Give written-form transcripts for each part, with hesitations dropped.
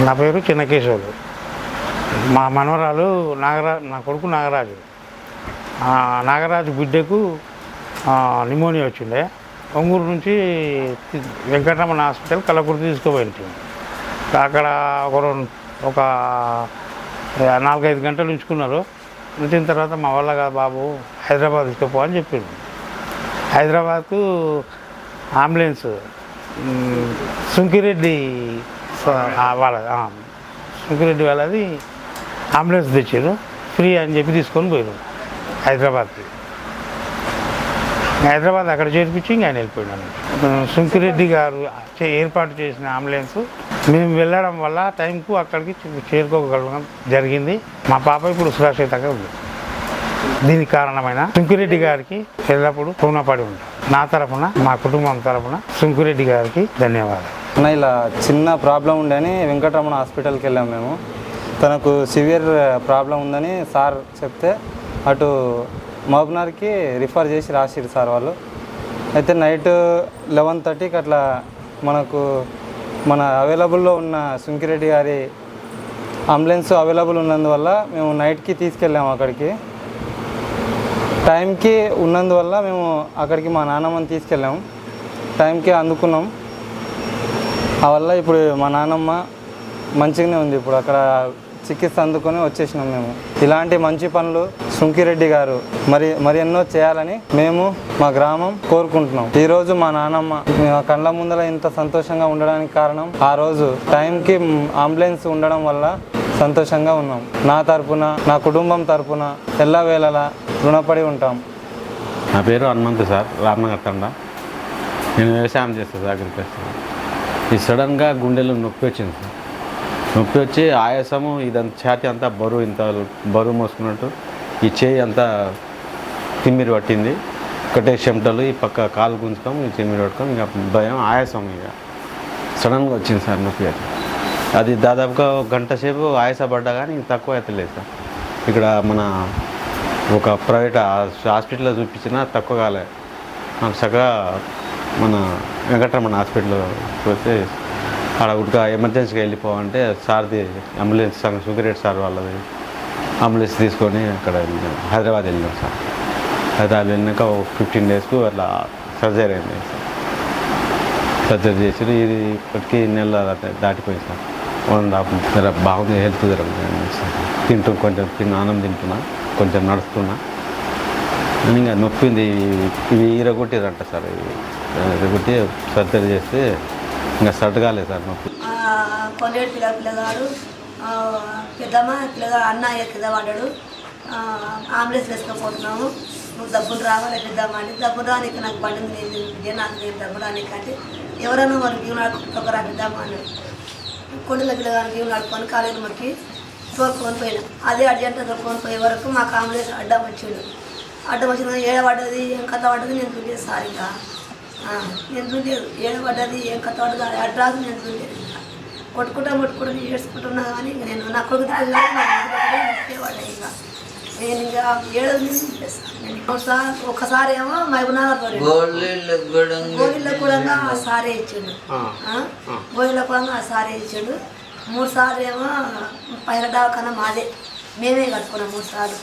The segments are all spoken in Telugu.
నా పేరు చిన్నకేశవులు. మా మనవరాలు నా కొడుకు నాగరాజు. నాగరాజు బిడ్డకు నిమోనియా వచ్చిండే. ఒంగూరు నుంచి వెంకటరమణ హాస్పిటల్ కలకుర్తి తీసుకుపోయింది. అక్కడ ఒక 4-5 గంటలు ఉంచుకున్నారు. ఉంచిన తర్వాత మా వల్ల కాదు బాబు, హైదరాబాద్ తీసుకుపో అని చెప్పిండు. హైదరాబాద్కు అంబులెన్స్ సుంకిరెడ్డి వాళ్ళది అంబులెన్స్ తెచ్చారు. ఫ్రీ అని చెప్పి తీసుకొని పోయారు హైదరాబాద్కి. హైదరాబాద్ అక్కడ చేర్పించి ఆయన వెళ్ళిపోయినాను. సుంకిరెడ్డి గారు ఏర్పాటు చేసిన అంబులెన్స్ మేము వెళ్ళడం వల్ల టైంకు అక్కడికి చేరుకోగలగడం జరిగింది. మా పాప ఇప్పుడు సురక్షితంగా ఉంది. దీనికి కారణమైన సుంకిరెడ్డి గారికి ఎల్లప్పుడూ రుణపడి ఉంటాం. నా తరఫున, మా కుటుంబం తరఫున సుంకిరెడ్డి గారికి ధన్యవాదాలు. ఇలా చిన్న ప్రాబ్లం ఉండని వెంకటరమణ హాస్పిటల్కి వెళ్ళాము మేము. తనకు సివియర్ ప్రాబ్లం ఉందని సార్ చెప్తే అటు మహబూబ్నగర్కి రిఫర్ చేసి రాసిరు సార్ వాళ్ళు. అయితే నైట్ 11:30కి అట్లా మన అవైలబుల్లో ఉన్న సుంకిరెడ్డి గారి అంబులెన్స్ అవైలబుల్ ఉన్నందువల్ల మేము నైట్కి తీసుకెళ్ళాము. అక్కడికి టైంకి ఉన్నందువల్ల మేము అక్కడికి మా నాన్నమ్మని తీసుకెళ్ళాము. టైంకి అందుకున్నాం. ఆ వల్ల ఇప్పుడు మా నాన్నమ్మ మంచిగానే ఉంది. ఇప్పుడు అక్కడ చికిత్స అందుకొని వచ్చేసినాం మేము. ఇలాంటి మంచి పనులు సుంకిరెడ్డి గారు మరి ఎన్నో చేయాలని మేము మా గ్రామం కోరుకుంటున్నాం. ఈరోజు మా నాన్నమ్మ కళ్ళ ముందర ఇంత సంతోషంగా ఉండడానికి కారణం ఆ రోజు టైంకి అంబులెన్స్ ఉండడం వల్ల సంతోషంగా ఉన్నాం. నా తరపున, నా కుటుంబం తరపున ఎల్లవేళలా రుణపడి ఉంటాం. నా పేరు హనుమంతు సార్, రామనగర్ తండా. నేను వ్యవసాయం చేస్తాను సార్, అగ్రికల్చర్. ఈ సడన్గా గుండెలో నొప్పి వచ్చింది సార్. నొప్పి వచ్చి ఆయాసము, ఇదంతా ఛాతి అంతా ఇంత బరువు మోసుకున్నట్టు, ఈ చేయి అంతా తిమ్మిరి పట్టింది. ఒకటే చెమటలు, ఈ పక్క కాలు గుంజుకోం, ఈ తిమ్మిరి పట్టుకోం, ఇంకా భయం, ఆయాసం. ఇక సడన్గా వచ్చింది సార్ నొప్పి. అది దాదాపుగా 1 గంట సేపు ఆయాసపడ్డా కానీ తక్కువ అయితే లేదు సార్. ఇక్కడ మన ఒక ప్రైవేట్ హాస్పిటల్లో చూపించినా తక్కువ కాలే. నాకు చక్కగా మన వెంకటరమణ హాస్పిటల్లో పోతే అక్కడ ఉడక ఎమర్జెన్సీగా వెళ్ళిపోవాలంటే సార్ది అంబులెన్స్ సుంకిరెడ్డి సార్ వాళ్ళది అంబులెన్స్ తీసుకొని అక్కడ హైదరాబాద్ వెళ్ళినాం సార్. హైదరాబాద్ వెళ్ళినాక 15 డేస్కు అట్లా సర్జరీ అయింది సార్. సర్జరీ చేసి ఇది ఇప్పటికీ నెల దాటిపోయింది సార్. 1.5 బాగుంది, హెల్త్ సార్. కొంచెం అన్నం తింటున్నా, కొంచెం నడుస్తున్నా. ఇంకా నొప్పింది, ఇవి ఈరగొట్టిరంట సార్. ఇరగొట్టి సర్జరీ చేస్తే ఇంకా సట్ కాలేదు సార్ నొప్పి. కొన్నేడు పిల్లగాడు పిల్లగాడు అన్నయ్య కింద పడ్డాడు. అంబులెన్స్ వేసుకపోతున్నాము. నువ్వు డబ్బులు రావాలి పెద్దమ్మా అని. డబ్బులు రానికి నాకు బండి నాకు నేను డబ్బులు రానికి అంటే ఎవరైనా మరి గీవు నడుపుకోరా పెద్దమ్మా అన్నాడు. కొండల పిల్లగాని గీవు నడుపుకొని కాలేజీ మొక్కి తోలుకొని పోయినాం. అదే అర్జెంట్ తోలుకొని పోయే వరకు మాకు అంబులెన్స్ అడ్డం వచ్చిండు. అడ్డం వచ్చింది, ఏడబడ్డది ఏం కథ పడ్డది నేను చూడలేదు సార్. ఇంకా నేను చూడలేదు ఏడబడ్డది ఏం కథ పడ్డది అడ్రాస్ నేను చూడలేదు. కొట్టుకుంటా ఏడ్చుకుంటున్నా కానీ ఇంకా నేను నా కొడుకు ముట్టేవాడు. ఇంకా నేను ఇంకా ఏడది ఒకసారి ఏమో మహబూబ్నగర్ గోవిల్లో కూడా ఆ సారే ఇచ్చాడు. గోవిల్లో కూడా ఆ సారే ఇచ్చాడు. 3 సార్లు ఏమో పైన దవాఖానా మాదే, మేమే కట్టుకున్నాం 3 సార్లు.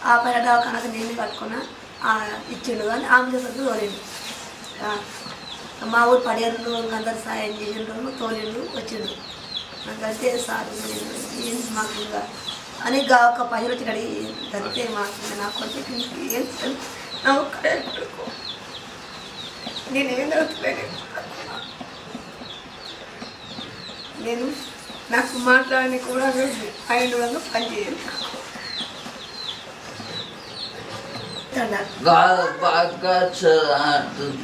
ఆ పైన దవాఖానాకి నేనే కట్టుకున్నా, ఇచ్చిండు. కానీ అంబులెన్స్ తోలిండు. మా ఊరు పడేళ్ళు అందరు సాయం చేసిండ్రు, తోలిండు, వచ్చిండు. నాకంటే సార్ ఏంటి మాకు ఇంకా అని ఒక 10 వచ్చి అడిగి తగ్గితే మాకు నా కొంచెం ఏం నా ఒక్కడే నేనేం జరుగుతున్నాను. నేను నాకు మాట్లాడని కూడా ఆయన వల్ల పనిచేయాలి.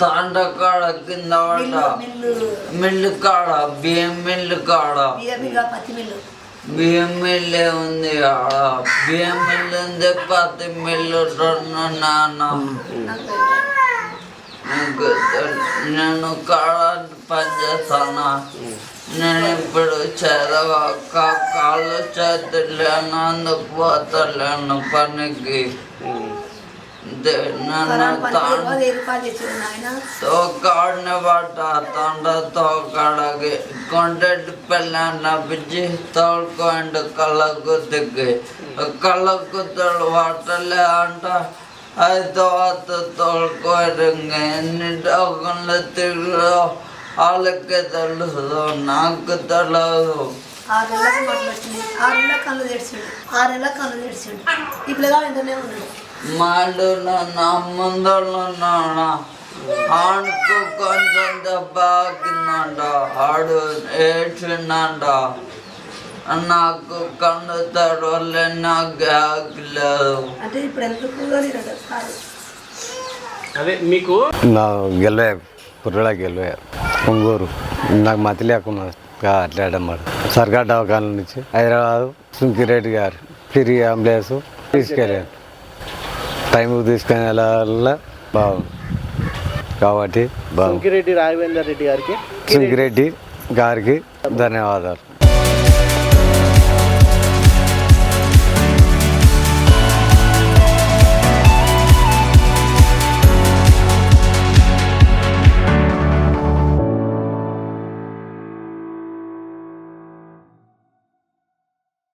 తాండకాడ కింద మిల్లు కాడ బియ్యం మిల్లు కాడ బియ్యం మిల్లే ఉంది. ఆడ బియ్యం మిల్లు ఉంది, పత్తి మిల్లు 2 నాన్న. నేను కాడ పనిచేస్తాను. నేను ఇప్పుడు చదవక కాళ్ళు చేతులేను, అందుకు పోతలేను పనికి. కరోనా పనికి 20,000 రూపాయలు తెచ్చాడు నాయన. తోకాడిని పట్ట తండ తోకాడకి కొండటి పిల్లన్న పిచ్చి తోడుకోండి కళ్ళకు దిగ్గి కళ్ళకు తోడు పట్టలే అంట అది తర్వాత తోడుకోరు ఎన్ని డోకులు తిరిగి వాళ్ళకి తెలుసు నాకు తెలియదు. 6 నెలలకు మొదలు వచ్చింది. 6 నెలలకు కళ్ళు తెరిచాడు. 6 నెలలకు కళ్ళు తెరిచాడు. ఈ పిల్లగా ఇంటనే ఉన్నాడు. మాడు నా ముందరున్నాడా ఆడుకు కొంచెం దెబ్బ ఆకిందంట, ఆడు ఏడ్చిందంట. నాకు కన్ను తెరవలే, నాకు ఆకలేదు. అంటే ఇప్పుడు ఎందుకు అదే మీకు నా గెలవే కుర్రడా గెలవే ఒంగూరు నాకు మతి లేకుండా అట్లాడమాట సర్కార్ దవాఖాన నుంచి హైదరాబాద్ సుంకిరెడ్డి గారు తిరిగి అంబులెన్స్ తీసుకెళ్ళాను. టైంకి తీసుకుని వెళ్ళాల బాగుంది కాబట్టి సుంకిరెడ్డి రాఘవేందర్ రెడ్డి గారికి సుంకిరెడ్డి గారికి ధన్యవాదాలు.